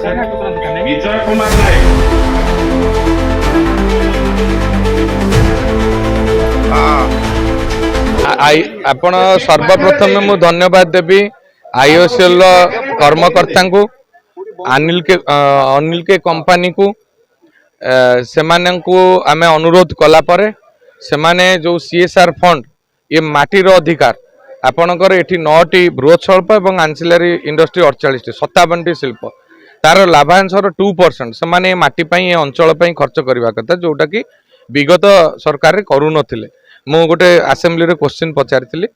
विजय कुमार नायक आपण सर्वप्रथम मु धन्यवाद देवी आईओसीएल कर्मकर्ता को अनिल के कंपनी को सेमानंकु आमे अनुरोध कला परे सेमाने जो सीएसआर फंड ये माटीर अधिकार आपणकर एठी 9टी बृहत शिल्प और आंसिलरी इंडस्ट्री 48 57टी शिल्प तार लाभांशर 2% से माटी अंचल खर्च करने कथा जोटा कि विगत सरकार करू नथिले मु गोटे आसेम्बली रे क्वेश्चन पचारि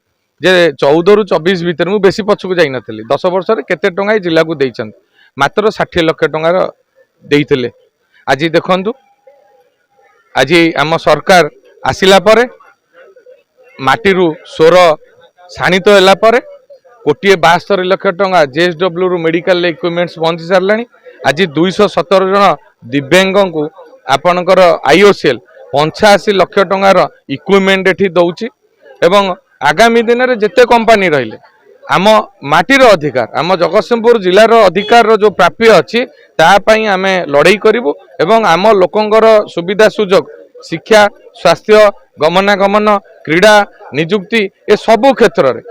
जे 14 रु 24 भितर मु बेसी पछकु जाई नथिले 10 वर्ष रे केते टंगा जिला को देइछन मात्र 60 लाख टंगा देइथिले। आज देखंतु आज आम सरकार आसिला परे माटीरू स्वर शाणित होला परे 172 लाख टंका जेएसडब्ल्यू रु मेडिकल इक्विपमेंट्स पहुंची सारलानी। आज 217 जन दिव्यांग को आपणकर आईओसीएल 85 लाख टंकार इक्विपमेंट एठी दउची एवं आगामी दिन में जिते कंपनी रहिले आम माटीर अधिकार आम जगतसिंहपुर जिलार अधिकार जो प्राप्य अच्छी तापाई आमे लड़ाई करूँ एवं आम लोकंकर सुविधा सुजोग शिक्षा स्वास्थ्य गमनागमन क्रीड़ा निजुक्ति ए सबु क्षेत्र में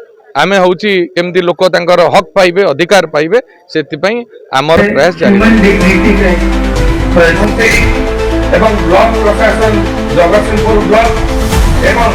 आमे होची केमती लोक तांकर हक पाइबे अधिकार पाइबे से आमर प्रयास जारी एवं ब्लॉक प्रशासन जगतसिंहपुर ब्लॉक एवं